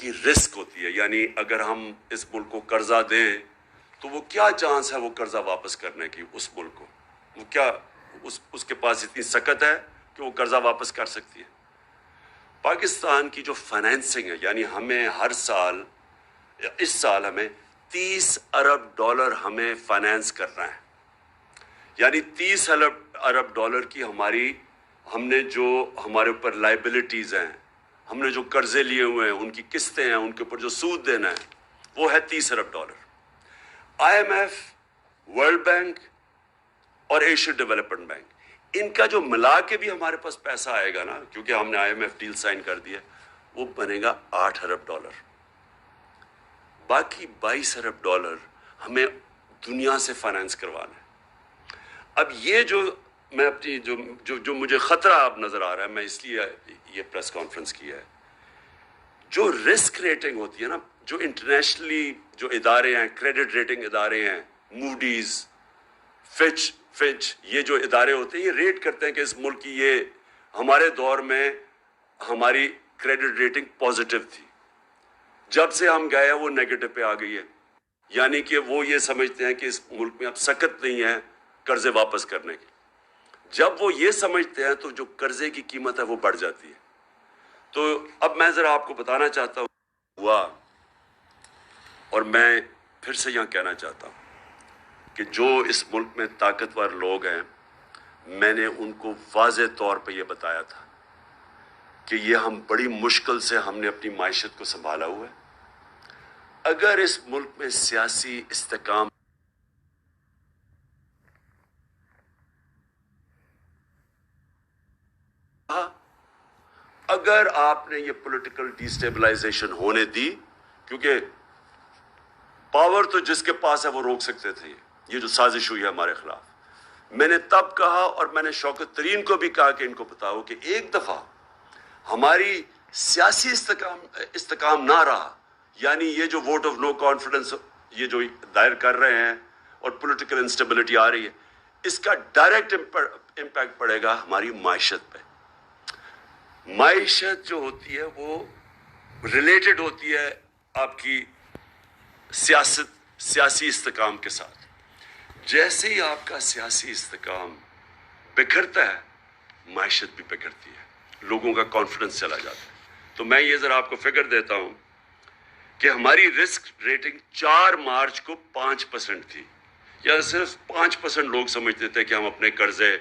کی رسک ہوتی ہے. یعنی اگر ہم اس ملک کو قرضہ دیں تو وہ کیا چانس ہے وہ قرضہ واپس کرنے کی اس ملک کو, وہ کیا اس کے پاس اتنی سکت ہے کہ وہ قرضہ واپس کر سکتی ہے. پاکستان کی جو فائنینسنگ ہے, یعنی ہمیں ہر سال, اس سال ہمیں $30 ارب ہمیں فائنینس کرنا ہے. یعنی $30 ارب کی ہم نے جو ہمارے اوپر لائبلٹیز ہیں, ہم نے جو قرضے لیے ہوئے ہیں, ان کی قسطیں ہیں, ان کے اوپر جو سود دینا ہے, وہ ہے $30 ارب. IMF, ورلڈ بینک اور ایشین ڈیولپمنٹ بینک, ان کا جو ملا کے بھی ہمارے پاس پیسہ آئے گا نا, کیونکہ ہم نے IMF ڈیل سائن کر دیا, وہ بنے گا $8 ارب. باقی $22 ارب ہمیں دنیا سے فائنینس کروانا ہے. اب یہ جو میں اپنی جو مجھے خطرہ اب نظر آ رہا ہے, میں اس لیے یہ پریس کانفرنس کی ہے, جو رسک ریٹنگ ہوتی ہے نا, جو انٹرنیشنلی جو ادارے ہیں, کریڈٹ ریٹنگ ادارے ہیں, موڈیز, فچ, یہ جو ادارے ہوتے ہیں یہ ریٹ کرتے ہیں کہ اس ملک کی, یہ ہمارے دور میں ہماری کریڈٹ ریٹنگ پازیٹیو تھی, جب سے ہم گئے ہیں وہ نیگیٹو پہ آ گئی ہے. یعنی کہ وہ یہ سمجھتے ہیں کہ اس ملک میں اب سکت نہیں ہے قرضے واپس کرنے کی. جب وہ یہ سمجھتے ہیں تو جو قرضے کی قیمت ہے وہ بڑھ جاتی ہے. تو اب میں ذرا آپ کو بتانا چاہتا ہوں ہوا, اور میں پھر سے یہاں کہنا چاہتا ہوں کہ جو اس ملک میں طاقتور لوگ ہیں, میں نے ان کو واضح طور پہ یہ بتایا تھا کہ یہ ہم بڑی مشکل سے ہم نے اپنی معیشت کو سنبھالا ہوا ہے. اگر اس ملک میں سیاسی استحکام اگر آپ نے یہ پولیٹیکل ڈیسٹیبلائزیشن ہونے دی, کیونکہ پاور تو جس کے پاس ہے وہ روک سکتے تھے یہ جو سازش ہوئی ہے ہمارے خلاف. میں نے تب کہا اور میں نے شوکت ترین کو بھی کہا کہ ان کو بتاؤ کہ ایک دفعہ ہماری سیاسی استحکام نہ رہا, یعنی یہ جو ووٹ آف نو کانفیڈنس یہ جو دائر کر رہے ہیں اور پولیٹیکل انسٹیبلٹی آ رہی ہے, اس کا ڈائریکٹ امپیکٹ پڑے گا ہماری معیشت پہ. معیشت جو ہوتی ہے وہ ریلیٹڈ ہوتی ہے آپ کی سیاسی استحکام کے ساتھ. جیسے ہی آپ کا سیاسی استحکام بکھرتا ہے, معیشت بھی بکھرتی ہے, لوگوں کا کانفیڈنس چلا جاتا ہے. تو میں یہ ذرا آپ کو فگر دیتا ہوں کہ ہماری رسک ریٹنگ 4 مارچ کو 5% تھی, یا صرف 5% لوگ سمجھتے تھے کہ ہم اپنے قرضے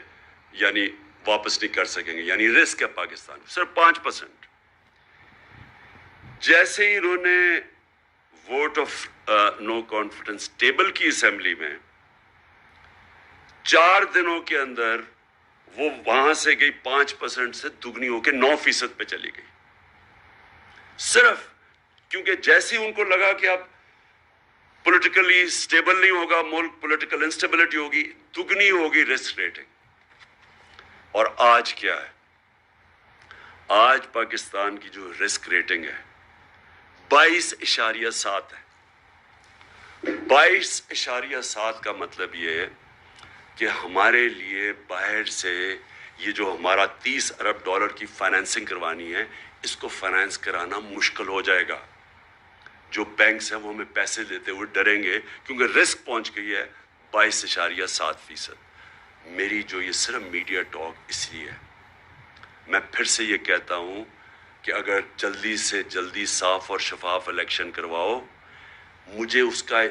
یعنی واپس نہیں کر سکیں گے, یعنی رسک ہے پاکستان, صرف 5%. جیسے ہی انہوں نے vote of no confidence table کی اسمبلی میں, 4 دنوں کے اندر وہ وہاں سے گئی 5% سے دگنی ہو کے 9% پہ چلی گئی. صرف کیونکہ جیسے ہی ان کو لگا کہ اب پولیٹیکلی سٹیبل نہیں ہوگا ملک, پولیٹیکل انسٹیبلٹی ہوگی, دگنی ہوگی رسک ریٹنگ. اور آج کیا ہے, آج پاکستان کی جو رسک ریٹنگ ہے 22.7 ہے. 22.7 کا مطلب یہ ہے کہ ہمارے لیے باہر سے یہ جو ہمارا $30 ارب کی فائنینسنگ کروانی ہے, اس کو فائنینس کرانا مشکل ہو جائے گا. جو بینکس ہیں وہ ہمیں پیسے دیتے ہوئے ڈریں گے, کیونکہ رسک پہنچ گئی ہے 22.7%. میری جو یہ صرف میڈیا ٹاک اس لیے ہے, میں پھر سے یہ کہتا ہوں کہ اگر جلدی سے جلدی صاف اور شفاف الیکشن کرواؤ, مجھے اس کا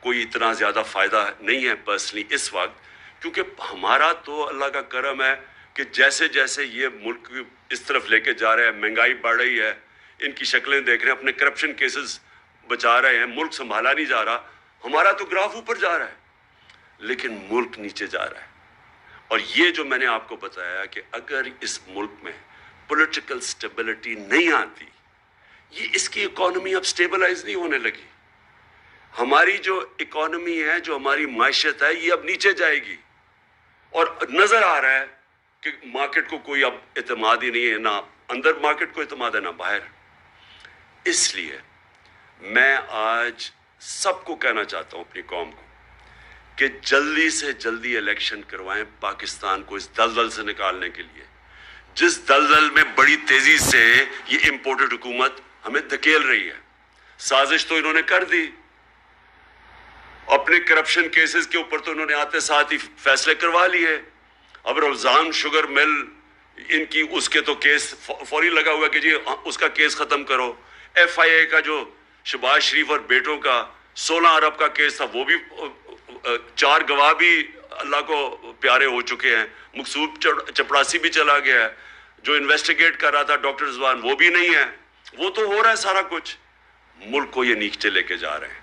کوئی اتنا زیادہ فائدہ نہیں ہے پرسنلی اس وقت, کیونکہ ہمارا تو اللہ کا کرم ہے کہ جیسے جیسے یہ ملک اس طرف لے کے جا رہا ہے, مہنگائی بڑھ رہی ہے, ان کی شکلیں دیکھ رہے ہیں, اپنے کرپشن کیسز بچا رہے ہیں, ملک سنبھالا نہیں جا رہا. ہمارا تو گراف اوپر جا رہا ہے لیکن ملک نیچے جا رہا ہے. اور یہ جو میں نے آپ کو بتایا کہ اگر اس ملک میں پولیٹیکل سٹیبلٹی نہیں آتی, یہ اس کی اکانومی اب سٹیبلائز نہیں ہونے لگی. ہماری جو اکانومی ہے, جو ہماری معیشت ہے, یہ اب نیچے جائے گی. اور نظر آ رہا ہے کہ مارکیٹ کو کوئی اب اعتماد ہی نہیں ہے, نہ اندر مارکیٹ کو اعتماد ہے نہ باہر. اس لیے میں آج سب کو کہنا چاہتا ہوں, اپنی قوم کو, کہ جلدی سے جلدی الیکشن کروائیں پاکستان کو اس دلدل سے نکالنے کے لیے, جس دلدل میں بڑی تیزی سے یہ امپورٹڈ حکومت ہمیں دھکیل رہی ہے. سازش تو انہوں نے کر دی, اپنے کرپشن کیسز کے اوپر تو انہوں نے آتے ساتھ ہی فیصلے کروا لیے. اب رمضان شوگر مل ان کی اس کے تو کیس فوری لگا ہوا کہ جی اس کا کیس ختم کرو. ایف آئی اے کا جو شہباز شریف اور بیٹوں کا 16 ارب کا کیس تھا, وہ بھی 4 گواہ بھی اللہ کو پیارے ہو چکے ہیں. مقصود چپڑاسی بھی چلا گیا ہے, جو انویسٹیگیٹ کر رہا تھا ڈاکٹر رضوان وہ بھی نہیں ہے. وہ تو ہو رہا ہے سارا کچھ, ملک کو یہ نیچے لے کے جا رہے ہیں.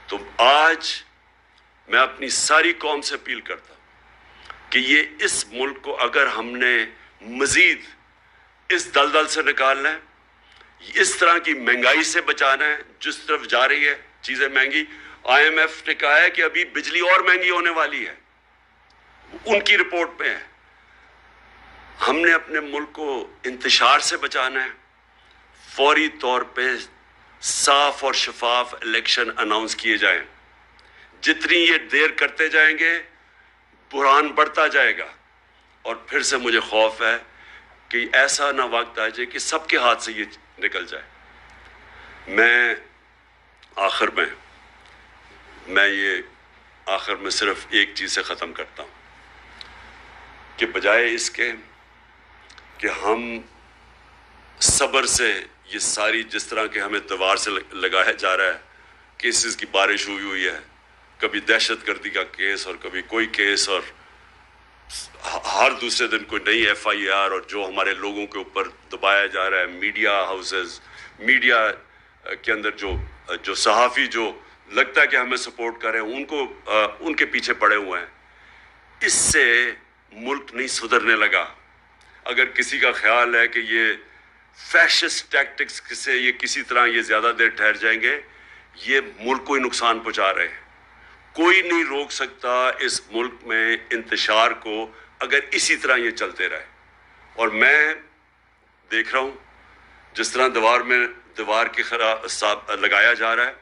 تو آج میں اپنی ساری قوم سے اپیل کرتا ہوں کہ یہ اس ملک کو اگر ہم نے مزید اس دلدل سے نکالنا ہے, اس طرح کی مہنگائی سے بچانا ہے جس طرف جا رہی ہے چیزیں مہنگی. آئی ایم ایف نے کہا ہے کہ ابھی بجلی اور مہنگی ہونے والی ہے, ان کی رپورٹ میں ہے. ہم نے اپنے ملک کو انتشار سے بچانا ہے. فوری طور پہ صاف اور شفاف الیکشن اناؤنس کیے جائیں. جتنی یہ دیر کرتے جائیں گے بحران بڑھتا جائے گا, اور پھر سے مجھے خوف ہے کہ ایسا نہ وقت آ جائے کہ سب کے ہاتھ سے یہ نکل جائے. میں آخر میں صرف ایک چیز سے ختم کرتا ہوں کہ بجائے اس کے کہ ہم صبر سے یہ ساری جس طرح کے ہمیں دیوار سے لگایا جا رہا ہے, کیسز کی بارش ہوئی ہے, کبھی دہشت گردی کا کیس اور کبھی کوئی کیس, اور ہر دوسرے دن کوئی نئی ایف آئی آر, اور جو ہمارے لوگوں کے اوپر دبایا جا رہا ہے. میڈیا ہاؤسز, میڈیا کے اندر جو صحافی جو لگتا ہے کہ ہمیں سپورٹ کر رہے ہیں, ان کے پیچھے پڑے ہوئے ہیں. اس سے ملک نہیں سدھرنے لگا. اگر کسی کا خیال ہے کہ یہ فیشسٹ ٹیکٹکس سے یہ کسی طرح یہ زیادہ دیر ٹھہر جائیں گے, یہ ملک کو ہی نقصان پہنچا رہے ہیں. کوئی نہیں روک سکتا اس ملک میں انتشار کو اگر اسی طرح یہ چلتے رہے. اور میں دیکھ رہا ہوں جس طرح دیوار کے خلاف لگایا جا رہا ہے.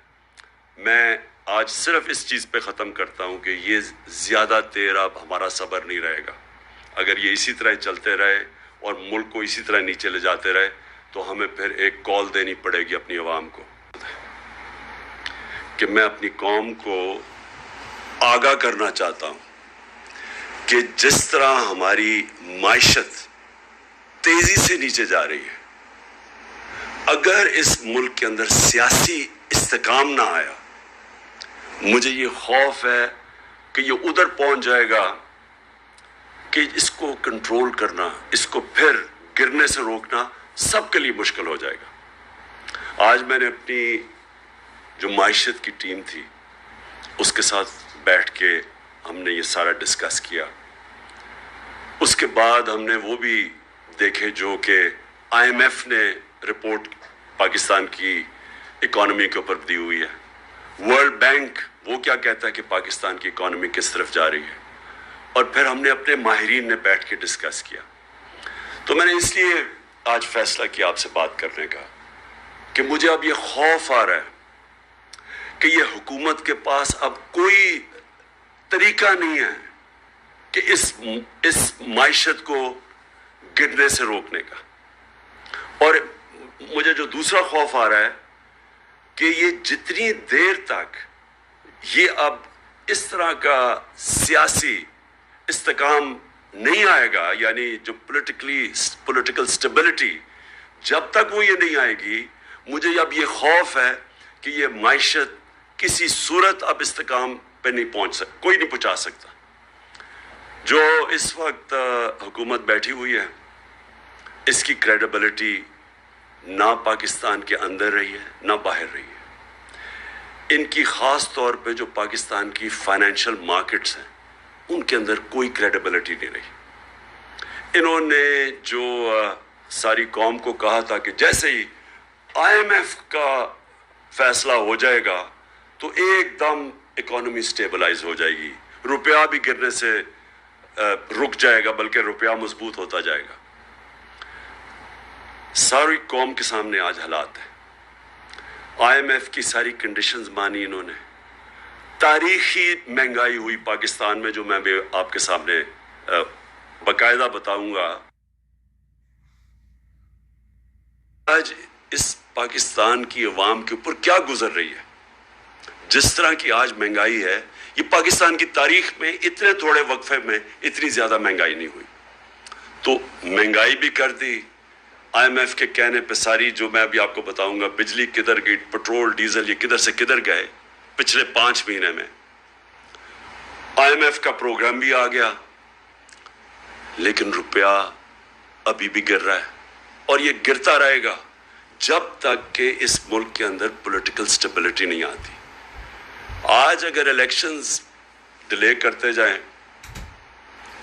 میں آج صرف اس چیز پہ ختم کرتا ہوں کہ یہ زیادہ دیر اب ہمارا صبر نہیں رہے گا. اگر یہ اسی طرح چلتے رہے اور ملک کو اسی طرح نیچے لے جاتے رہے تو ہمیں پھر ایک کال دینی پڑے گی اپنی عوام کو کہ میں اپنی قوم کو آگاہ کرنا چاہتا ہوں کہ جس طرح ہماری معیشت تیزی سے نیچے جا رہی ہے, اگر اس ملک کے اندر سیاسی استحکام نہ آیا, مجھے یہ خوف ہے کہ یہ ادھر پہنچ جائے گا کہ اس کو کنٹرول کرنا, اس کو پھر گرنے سے روکنا سب کے لیے مشکل ہو جائے گا. آج میں نے اپنی جو معیشت کی ٹیم تھی اس کے ساتھ بیٹھ کے ہم نے یہ سارا ڈسکس کیا. اس کے بعد ہم نے وہ بھی دیکھے جو کہ آئی ایم ایف نے رپورٹ پاکستان کی اکانومی کے اوپر دی ہوئی ہے. ورلڈ بینک وہ کیا کہتا ہے کہ پاکستان کی اکانومی کس طرف جا رہی ہے, اور پھر ہم نے اپنے ماہرین نے بیٹھ کے ڈسکس کیا. تو میں نے اس لیے آج فیصلہ کیا آپ سے بات کرنے کا کہ مجھے اب یہ خوف آ رہا ہے کہ یہ حکومت کے پاس اب کوئی طریقہ نہیں ہے کہ اس معیشت کو گرنے سے روکنے کا. اور مجھے جو دوسرا خوف آ رہا ہے کہ یہ جتنی دیر تک یہ اب اس طرح کا سیاسی استحکام نہیں آئے گا, یعنی جو پولیٹیکل سٹیبلٹی, جب تک وہ یہ نہیں آئے گی, مجھے اب یہ خوف ہے کہ یہ معیشت کسی صورت اب استحکام پہ نہیں کوئی نہیں پہنچا سکتا. جو اس وقت حکومت بیٹھی ہوئی ہے اس کی کریڈیبلٹی نہ پاکستان کے اندر رہی ہے نہ باہر رہی ہے. ان کی خاص طور پہ جو پاکستان کی فائنینشیل مارکیٹس ہیں ان کے اندر کوئی کریڈیبلٹی نہیں رہی. انہوں نے جو ساری قوم کو کہا تھا کہ جیسے ہی آئی ایم ایف کا فیصلہ ہو جائے گا تو ایک دم اکانومی سٹیبلائز ہو جائے گی, روپیہ بھی گرنے سے رک جائے گا بلکہ روپیہ مضبوط ہوتا جائے گا. ساری قوم کے سامنے آج حالات ہیں. آئی ایم ایف کی ساری کنڈیشنز مانی انہوں نے. تاریخی مہنگائی ہوئی پاکستان میں جو میں بھی آپ کے سامنے باقاعدہ بتاؤں گا. آج اس پاکستان کی عوام کے اوپر کیا گزر رہی ہے. جس طرح کی آج مہنگائی ہے, یہ پاکستان کی تاریخ میں اتنے تھوڑے وقفے میں اتنی زیادہ مہنگائی نہیں ہوئی. تو مہنگائی بھی کر دی, آئی ایم ایف کے کہنے پہ ساری جو میں ابھی آپ کو بتاؤں گا, بجلی کدھر گئی, پٹرول ڈیزل یہ کدھر سے کدھر گئے پچھلے 5 مہینے میں. آئی ایم ایف کا پروگرام بھی آ گیا, لیکن روپیہ ابھی بھی گر رہا ہے, اور یہ گرتا رہے گا جب تک کہ اس ملک کے اندر پولیٹیکل سٹیبلٹی نہیں آتی. آج اگر الیکشنز ڈیلے کرتے جائیں,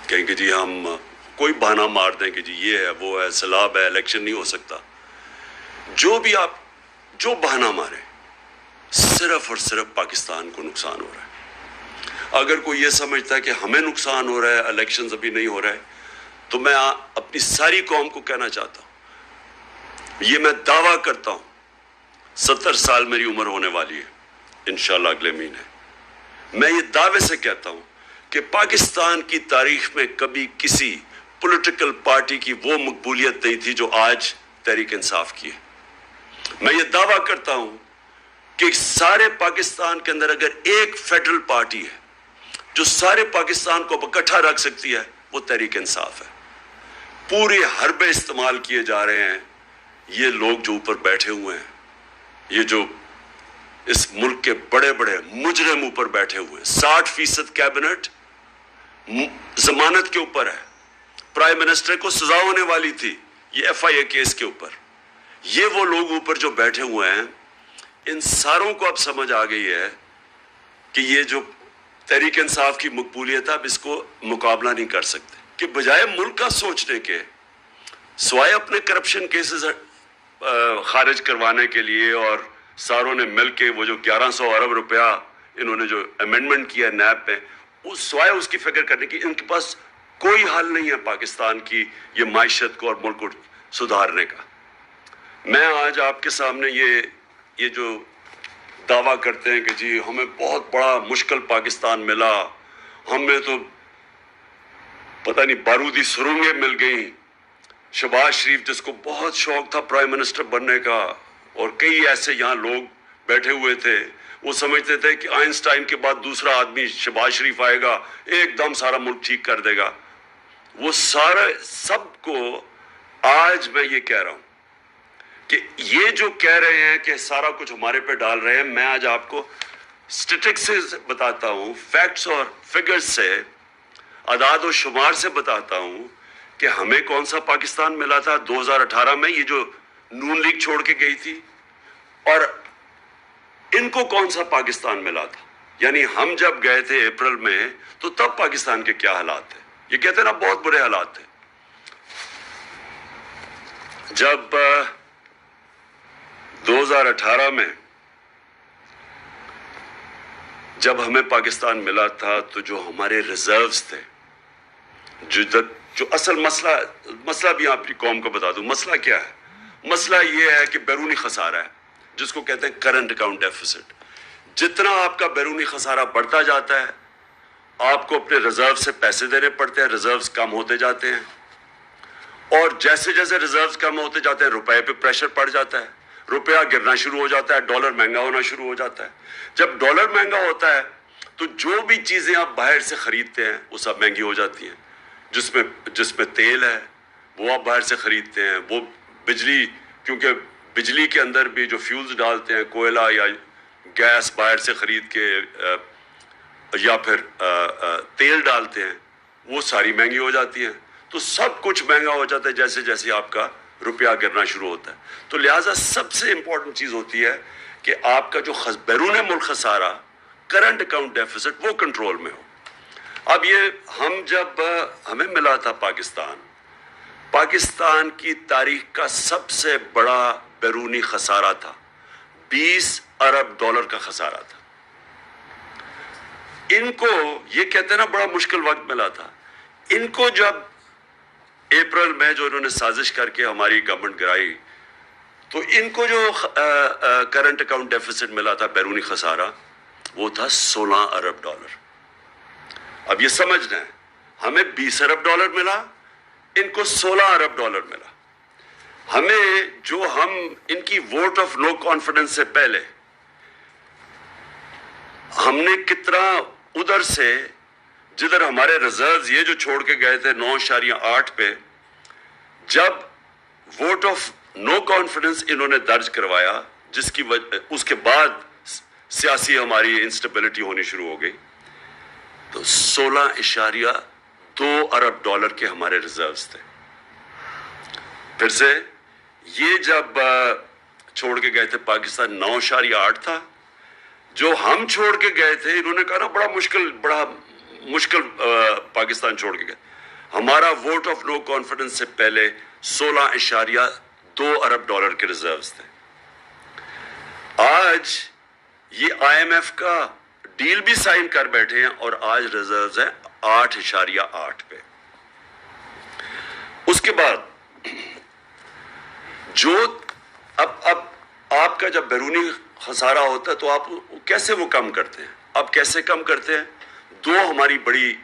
کہیں کہ جی ہم کوئی بہانہ مار دیں کہ جی یہ ہے وہ ہے سیلاب ہے الیکشن نہیں ہو سکتا, جو بھی آپ جو بہانہ مارے صرف اور صرف پاکستان کو نقصان ہو رہا ہے. اگر کوئی یہ سمجھتا ہے کہ ہمیں نقصان ہو رہا ہے, الیکشنز ابھی نہیں ہو رہا ہے, تو میں اپنی ساری قوم کو کہنا چاہتا ہوں, یہ میں دعویٰ کرتا ہوں, 70 سال میری عمر ہونے والی ہے انشاءاللہ اگلے مہینے. میں یہ دعوے سے کہتا ہوں کہ پاکستان کی تاریخ میں کبھی کسی پولیٹیکل پارٹی کی وہ مقبولیت نہیں تھی جو آج تحریک انصاف کی ہے. میں یہ دعویٰ کرتا ہوں کہ سارے پاکستان کے اندر اگر ایک فیڈرل پارٹی ہے جو سارے پاکستان کو اکٹھا رکھ سکتی ہے, وہ تحریک انصاف ہے. پورے حربے استعمال کیے جا رہے ہیں یہ لوگ جو اوپر بیٹھے ہوئے ہیں, یہ جو اس ملک کے بڑے بڑے مجرم اوپر بیٹھے ہوئے ہیں. 60% کیبنٹ ضمانت کے اوپر ہے, پرائم منسٹر کو سزا ہونے والی تھی یہ FIA کیس کے اوپر. یہ وہ لوگ اوپر جو بیٹھے ہوئے ہیں, ان ساروں کو اب سمجھ آ گئی ہے کہ یہ جو تحریک انصاف کی مقبولیت ہے اب اس کو مقابلہ نہیں کر سکتے, کہ بجائے ملک کا سوچنے کے سوائے اپنے کرپشن کیسز خارج کروانے کے لیے, اور ساروں نے مل کے وہ جو 1100 ارب روپیہ انہوں نے جو امینڈمنٹ کیا نیب پہ, اس سوائے اس کی فکر کرنے کی ان کے پاس کوئی حل نہیں ہے پاکستان کی یہ معیشت کو اور ملک کو سدھارنے کا. میں آج آپ کے سامنے یہ جو دعویٰ کرتے ہیں کہ جی ہمیں بہت بڑا مشکل پاکستان ملا, ہمیں تو پتہ نہیں بارودی سرنگیں مل گئیں. شہباز شریف جس کو بہت شوق تھا پرائم منسٹر بننے کا, اور کئی ایسے یہاں لوگ بیٹھے ہوئے تھے, وہ سمجھتے تھے کہ آئنسٹائن کے بعد دوسرا آدمی شہباز شریف آئے گا ایک دم سارا ملک ٹھیک کر دے گا. وہ سارا سب کو آج میں یہ کہہ رہا ہوں کہ یہ جو کہہ رہے ہیں کہ سارا کچھ ہمارے پہ ڈال رہے ہیں, میں آج آپ کو اسٹیٹکس سے بتاتا ہوں, فیکٹس اور فگرز سے, اعداد و شمار سے بتاتا ہوں کہ ہمیں کون سا پاکستان ملا تھا 2018 میں, یہ جو نون لیگ چھوڑ کے گئی تھی, اور ان کو کون سا پاکستان ملا تھا. یعنی ہم جب گئے تھے اپریل میں تو تب پاکستان کے کیا حالات تھے, یہ کہتے ہیں نا بہت برے حالات تھے. جب 2018 میں جب ہمیں پاکستان ملا تھا تو جو ہمارے ریزروز تھے, جو اصل مسئلہ بھی آپ کی قوم کو بتا دوں, مسئلہ کیا ہے؟ مسئلہ یہ ہے کہ بیرونی خسارہ ہے جس کو کہتے ہیں کرنٹ اکاؤنٹ ڈیفیسٹ. جتنا آپ کا بیرونی خسارہ بڑھتا جاتا ہے آپ کو اپنے ریزرو سے پیسے دینے پڑتے ہیں, ریزروز کم ہوتے جاتے ہیں, اور جیسے جیسے ریزروز کم ہوتے جاتے ہیں روپے پہ پریشر پڑ جاتا ہے, روپیہ گرنا شروع ہو جاتا ہے, ڈالر مہنگا ہونا شروع ہو جاتا ہے. جب ڈالر مہنگا ہوتا ہے تو جو بھی چیزیں آپ باہر سے خریدتے ہیں وہ سب مہنگی ہو جاتی ہیں. جس میں تیل ہے وہ آپ باہر سے خریدتے ہیں, وہ بجلی, کیونکہ بجلی کے اندر بھی جو فیولز ڈالتے ہیں کوئلہ یا گیس باہر سے خرید کے یا پھر تیل ڈالتے ہیں, وہ ساری مہنگی ہو جاتی ہیں. تو سب کچھ مہنگا ہو جاتا ہے جیسے جیسے آپ کا روپیہ گرنا شروع ہوتا ہے. تو لہٰذا سب سے امپورٹنٹ چیز ہوتی ہے کہ آپ کا جو بیرون ملک خسارہ کرنٹ اکاؤنٹ ڈیفیسٹ وہ کنٹرول میں ہو. اب یہ جب ہمیں ملا تھا پاکستان کی تاریخ کا سب سے بڑا بیرونی خسارہ تھا, 20 ارب ڈالر کا خسارہ تھا. ان کو یہ کہتے ہیں نا بڑا مشکل وقت ملا تھا. ان کو جب اپریل میں جو انہوں نے سازش کر کے ہماری گورنمنٹ گرائی تو ان کو جو کرنٹ اکاؤنٹ ڈیفیسٹ ملا تھا بیرونی خسارہ وہ تھا 16 ارب ڈالر. اب یہ سمجھنا ہے ہمیں 20 ارب ڈالر ملا, ان کو 16 ارب ڈالر ملا. ہمیں جو ہم ان کی ووٹ آف نو کانفیڈنس سے پہلے ہم نے کتنا ادھر سے جدھر ہمارے ریزروز یہ جو چھوڑ کے گئے تھے 9.8 پہ، جب ووٹ آف نو کانفیڈنس انہوں نے درج کروایا، جس کی اس کے بعد سیاسی ہماری انسٹیبلٹی ہونی شروع ہو گئی، تو 16.2 ارب ڈالر کے ہمارے ریزروز تھے. پھر سے یہ جب چھوڑ کے گئے تھے پاکستان 9.8 تھا. جو ہم چھوڑ کے گئے تھے انہوں نے کہا نا بڑا مشکل پاکستان چھوڑ کے گئے. ہمارا ووٹ آف نو کانفیڈنس سے پہلے 16.2 ارب ڈالر کے ریزروز تھے. آج یہ آئی ایم ایف کا ڈیل بھی سائن کر بیٹھے ہیں اور آج ریزروز ہیں 8.8 پہ. اس کے بعد جو اب آپ کا جب بیرونی خسارہ ہوتا ہے تو آپ کیسے وہ کم کرتے ہیں؟ اب کیسے کم کرتے ہیں؟ دو ہماری بڑی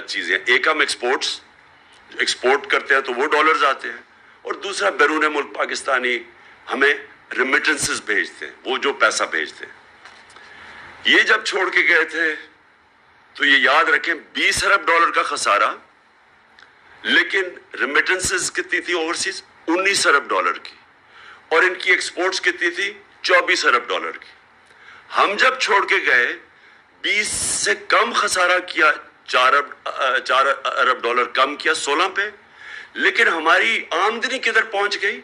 چیزیں، ایک ہم ایکسپورٹ کرتے ہیں تو وہ ڈالرز آتے ہیں، اور دوسرا بیرون ملک پاکستانی ہمیں ریمیٹنسز بھیجتے ہیں، وہ جو پیسہ بھیجتے ہیں. یہ جب چھوڑ کے گئے تھے تو یہ یاد رکھیں 20 ارب ڈالر کا خسارہ، لیکن ریمیٹنسز کتنی تھی اوورسیز؟ 19 ارب ڈالر کی، اور ان کی ایکسپورٹس کتنی تھی؟ 24 ارب ڈالر کی. ہم جب چھوڑ کے گئے 20 سے کم خسارہ کیا، 4 ارب ڈالر کم کیا 16 پہ، لیکن ہماری آمدنی کدھر پہنچ گئی؟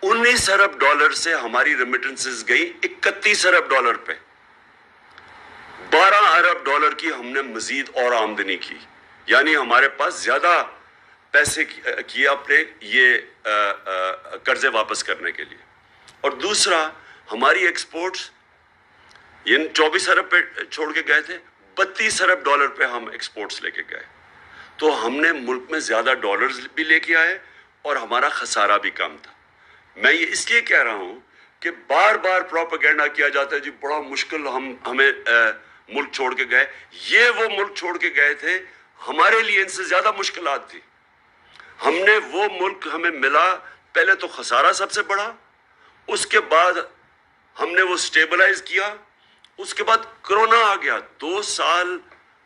19 ارب ڈالر سے ہماری ریمیٹنسز گئی 31 ارب ڈالر پہ. 12 ارب ڈالر کی ہم نے مزید اور آمدنی کی، یعنی ہمارے پاس زیادہ پیسے کیے اپنے یہ قرضے واپس کرنے کے لیے. اور دوسرا ہماری ایکسپورٹس، یہ 24 ارب پہ چھوڑ کے گئے تھے، 32 ارب ڈالر پہ ہم ایکسپورٹس لے کے گئے. تو ہم نے ملک میں زیادہ ڈالرز بھی لے کے آئے اور ہمارا خسارہ بھی کم تھا. میں یہ اس لیے کہہ رہا ہوں کہ بار بار پروپیگنڈا کیا جاتا ہے جی بڑا مشکل ہمیں ملک چھوڑ کے گئے. یہ وہ ملک چھوڑ کے گئے تھے، ہمارے لیے ان سے زیادہ مشکلات تھی. ہم نے وہ ملک ہمیں ملا، پہلے تو خسارہ سب سے بڑا، اس کے بعد ہم نے وہ سٹیبلائز کیا، اس کے بعد کرونا آ گیا. 2 سال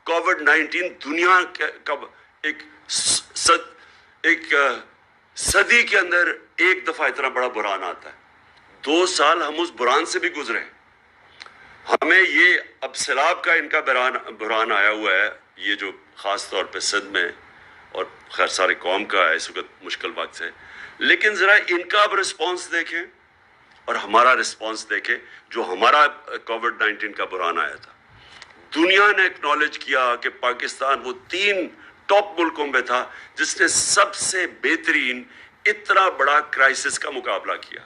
کووڈ-19 دنیا کا ایک صدی کے اندر ایک دفعہ اتنا بڑا بحران آتا ہے. 2 سال ہم اس بحران سے بھی گزرے. ہمیں یہ اب سیلاب کا ان کا بحران آیا ہوا ہے، یہ جو خاص طور پہ سندھ میں اور خیر سارے قوم کا ہے اس وقت مشکل وقت سے. لیکن ذرا ان کا اب رسپانس دیکھیں اور ہمارا رسپانس دیکھیں. جو ہمارا کووڈ-19 کا بحران آیا تھا، دنیا نے اکنالج کیا کہ پاکستان وہ 3 ٹاپ ملکوں میں تھا جس نے سب سے بہترین اتنا بڑا کرائسس کا مقابلہ کیا.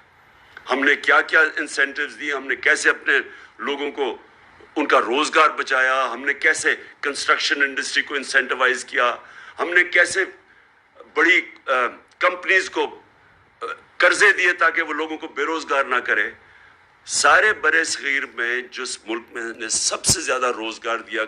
ہم نے کیا کیا انسینٹیوز دی، ہم نے کیسے اپنے لوگوں کو ان کا روزگار بچایا، ہم نے کیسے کنسٹرکشن انڈسٹری کو انسینٹیوائز کیا، ہم نے کیسے بڑی کمپنیز کو قرضے دیے تاکہ وہ لوگوں کو بے روزگار نہ کرے. سارے برے صغیر میں جس ملک میں نے سب سے زیادہ روزگار دیا